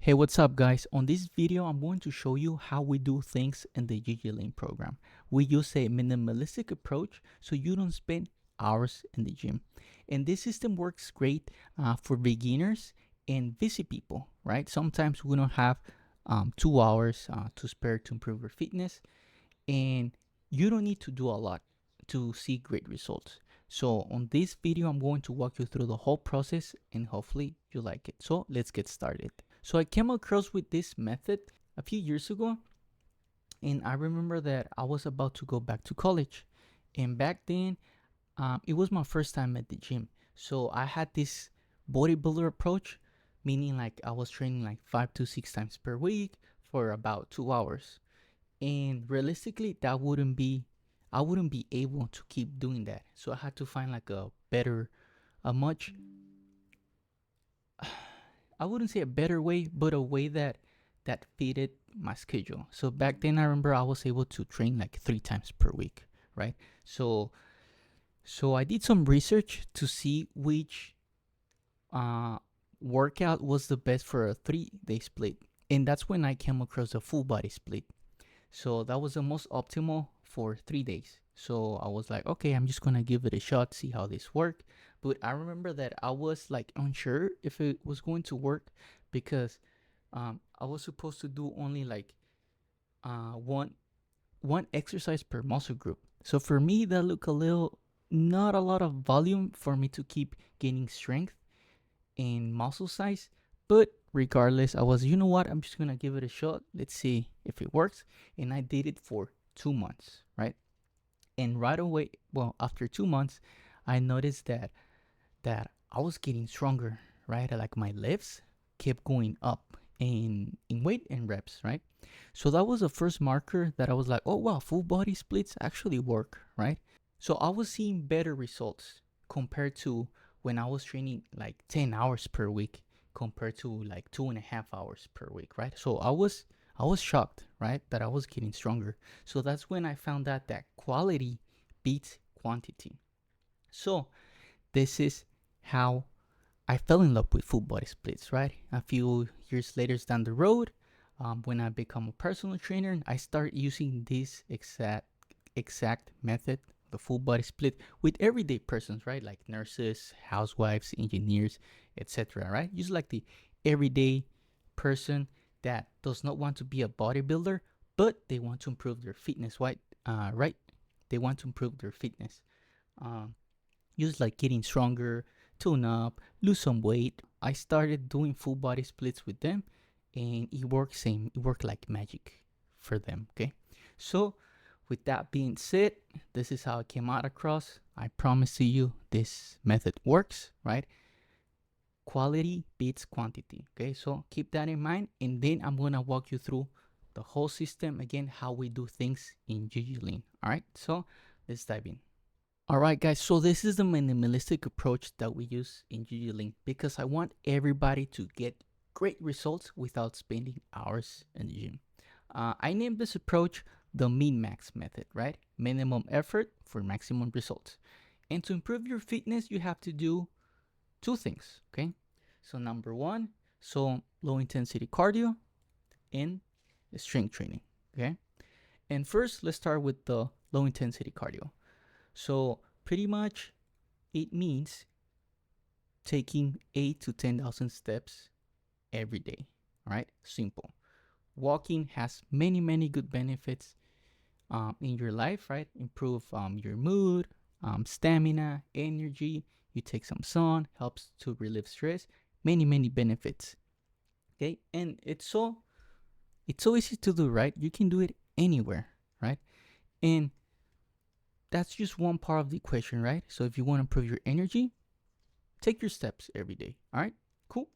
Hey, what's up guys? On this video, I'm going to show you how we do things in the GGLane program. We use a minimalistic approach so you don't spend hours in the gym. And this system works great for beginners and busy people, right? Sometimes we don't have 2 hours to spare to improve your fitness, and you don't need to do a lot to see great results. So on this video, I'm going to walk you through the whole process and hopefully you like it. So let's get started. So I came across with this method a few years ago, and I remember that I was about to go back to college. And back then, it was my first time at the gym. So I had this bodybuilder approach, meaning like I was training like 5 to 6 times per week for about 2 hours. And realistically, I wouldn't be able to keep doing that. So I had to find like a much, I wouldn't say a better way, but a way that fitted my schedule. So back then, I remember I was able to train like 3 times per week, right? So so I did some research to see which uh, workout was the best for a 3 day split, and that's when I came across a full body split. So that was the most optimal for 3 days. So I was like, okay, I'm just gonna give it a shot, see how this worked. But I remember that I was like unsure if it was going to work because I was supposed to do only like one exercise per muscle group. So for me, that looked a little not a lot of volume for me to keep gaining strength and muscle size. But regardless, I was, you know what, I'm just gonna give it a shot. Let's see if it works. And I did it for 2 months, right? And right away, well, after 2 months, I noticed that I was getting stronger, right? Like my lifts kept going up in weight and reps, right? So that was the first marker that I was like, oh wow, full body splits actually work, right? So I was seeing better results compared to when I was training like 10 hours per week compared to like 2.5 hours per week, right? So I was shocked, right, that I was getting stronger. So that's when I found out that quality beats quantity. So this is how I fell in love with full body splits, right? A few years later down the road, when I become a personal trainer, I start using this exact method, the full body split, with everyday persons, right? Like nurses, housewives, engineers, etc. Right? Just like the everyday person that does not want to be a bodybuilder, but they want to improve their fitness, right? Right? They want to improve their fitness. Um, just like getting stronger, tune up, lose some weight. I started doing full body splits with them, and it worked like magic for them. Okay, so with that being said, this is how it came out across. I promise to you this method works, right? Quality beats quantity. Okay, so keep that in mind, and then I'm gonna walk you through the whole system again, how we do things in GGLean. All right, so let's dive in. All right, guys. So this is the minimalistic approach that we use in GGLink because I want everybody to get great results without spending hours in the gym. I named this approach the min max method, right? Minimum effort for maximum results. And to improve your fitness, you have to do two things, okay? So number one, so low intensity cardio and strength training, okay? And first, let's start with the low intensity cardio. So pretty much it means taking 8 to 10,000 steps every day. All right, simple. Walking has many good benefits in your life, right? Improve your mood, stamina, energy. You take some sun, helps to relieve stress. Many benefits. Okay, and it's so easy to do, right? You can do it anywhere, right? And that's just one part of the equation, right? So if you want to improve your energy, take your steps every day. All right, cool.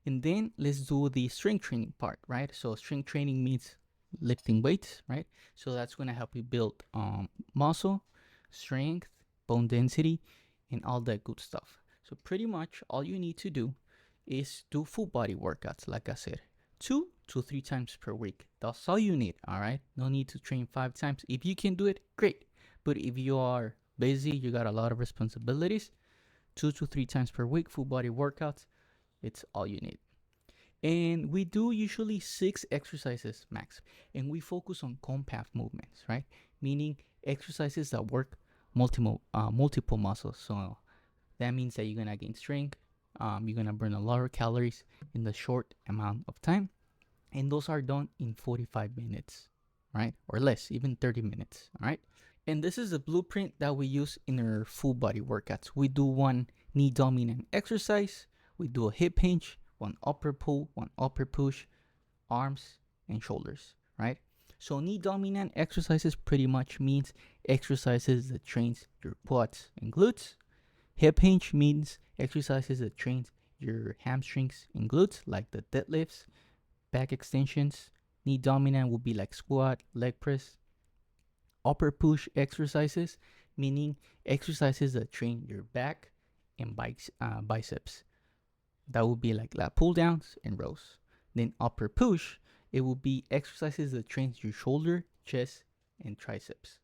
And then let's do the strength training part, right? So strength training means lifting weights, right? So that's going to help you build muscle, strength, bone density, and all that good stuff. So pretty much all you need to do is do full body workouts, like I said, 2 to 3 times per week. That's all you need, all right? No need to train 5 times. If you can do it, great. But if you are busy, you got a lot of responsibilities, 2 to 3 times per week, full body workouts, it's all you need. And we do usually 6 exercises max. And we focus on compound movements, right? Meaning exercises that work multiple muscles. So that means that you're gonna gain strength. You're gonna burn a lot of calories in the short amount of time, and those are done in 45 minutes, right, or less, even 30 minutes. All right. And this is the blueprint that we use in our full body workouts. We do one knee dominant exercise, we do a hip hinge, one upper pull, one upper push, arms and shoulders, right? So knee dominant exercises pretty much means exercises that trains your quads and glutes. Hip hinge means exercises that trains your hamstrings and glutes, like the deadlifts, back extensions. Knee dominant would be like squat, leg press. Upper push exercises, meaning exercises that train your back and biceps. That would be like lat pull downs and rows. Then upper push, it will be exercises that trains your shoulder, chest, and triceps.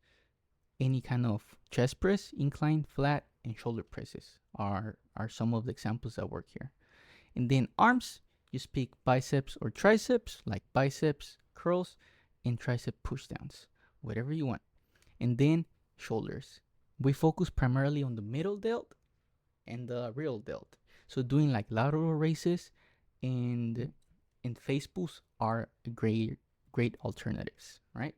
Any kind of chest press, incline, flat, and shoulder presses are some of the examples that work here. And then arms, you speak biceps or triceps, like biceps, curls, and tricep pushdowns, whatever you want. And then shoulders. We focus primarily on the middle delt and the real delt. So doing like lateral raises and face pulls are great alternatives, right?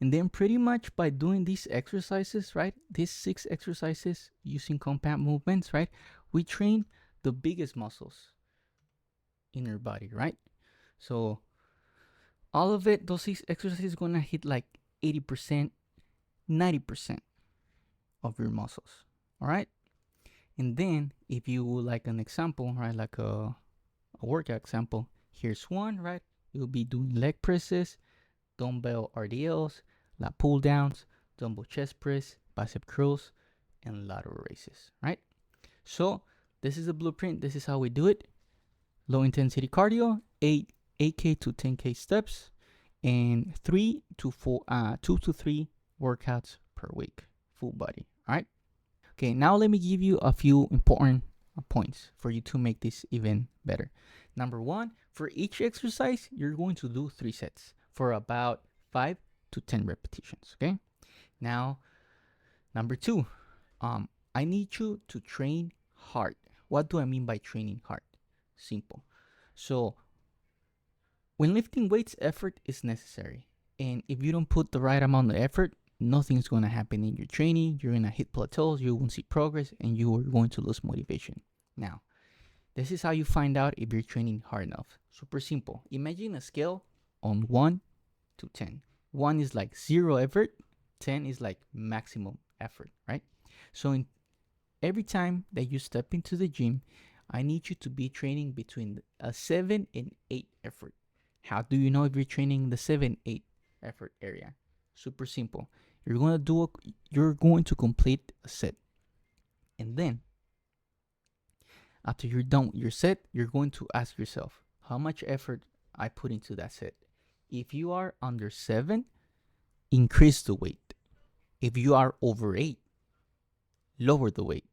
And then pretty much by doing these exercises, right? These 6 exercises using compound movements, right? We train the biggest muscles in your body, right? So all of it, those 6 exercises gonna hit like 80%, 90% of your muscles. All right. And then if you would like an example, right, like a workout example, here's one, right? You'll be doing leg presses, dumbbell RDLs, lat pull downs, dumbbell chest press, bicep curls, and lateral raises, right? So this is the blueprint. This is how we do it. Low intensity cardio, 8K to 10K steps, and 2 to 3 workouts per week, full body. All right. Okay, now let me give you a few important points for you to make this even better. Number one, for each exercise, you're going to do 3 sets for about 5 to 10 repetitions. Okay. Now, number two, I need you to train hard. What do I mean by training hard? Simple. So, when lifting weights, effort is necessary. And if you don't put the right amount of effort, nothing's going to happen in your training. You're going to hit plateaus, you won't see progress, and you are going to lose motivation. Now, this is how you find out if you're training hard enough. Super simple. Imagine a scale on 1 to 10. 1 is like zero effort, 10 is like maximum effort, right? So every time that you step into the gym, I need you to be training between a 7 and 8 effort. How do you know if you're training the 7, 8 effort area? Super simple. You're going to complete a set. And then after you're done with your set, you're going to ask yourself, how much effort I put into that set? If you are under 7, increase the weight. If you are over 8, lower the weight.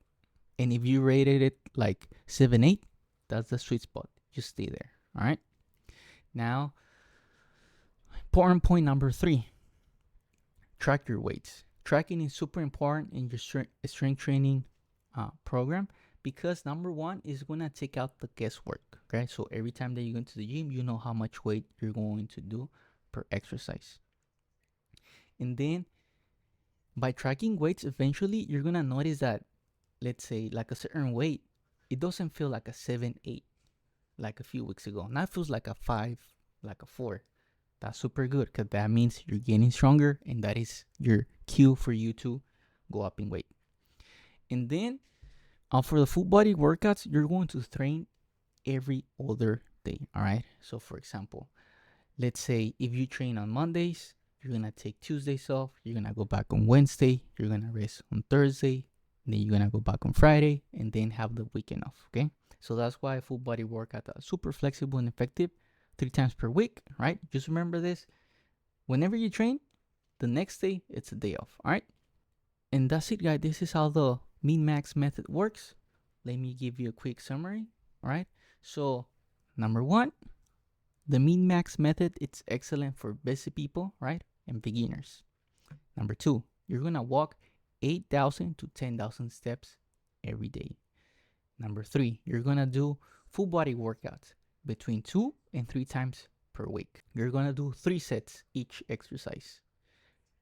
And if you rated it like 7, 8, that's the sweet spot. Just stay there. All right. Now, important point number 3, track your weights. Tracking is super important in your strength training program because number 1 is going to take out the guesswork. Okay. So every time that you go into the gym, you know how much weight you're going to do per exercise. And then by tracking weights, eventually you're going to notice that, let's say, like a certain weight, it doesn't feel like a 7, 8 like a few weeks ago. Now it feels like a 5, like a 4. That's super good because that means you're getting stronger, and that is your cue for you to go up in weight. And then for the full body workouts, you're going to train every other day. All right. So, for example, let's say if you train on Mondays, you're going to take Tuesdays off. You're going to go back on Wednesday. You're going to rest on Thursday. Then you're going to go back on Friday and then have the weekend off. Okay. So that's why full body workouts are super flexible and effective 3 times per week. Right. Just remember this. Whenever you train, the next day, it's a day off. All right. And that's it, guys. This is how the min max method works. Let me give you a quick summary. All right. So Number one, the min max method, it's excellent for busy people, right? And beginners. Number two, you're gonna walk 8,000 to 10,000 steps every day. Number three, you're gonna do full body workouts between 2 and 3 times per week. You're gonna do 3 sets each exercise.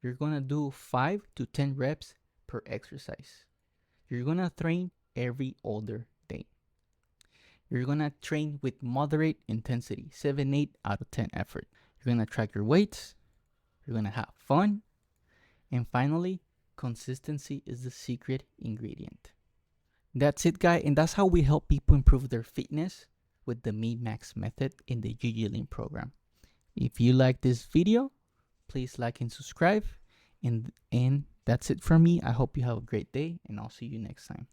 You're gonna do 5 to 10 reps per exercise. You're gonna train every other day. You're gonna train with moderate intensity, 7, 8 out of 10 effort. You're gonna track your weights. You're gonna have fun. And finally, consistency is the secret ingredient. That's it, guys, and that's how we help people improve their fitness with the min max method in the GG Lean program. If you like this video, please like and subscribe. And that's it from me. I hope you have a great day, and I'll see you next time.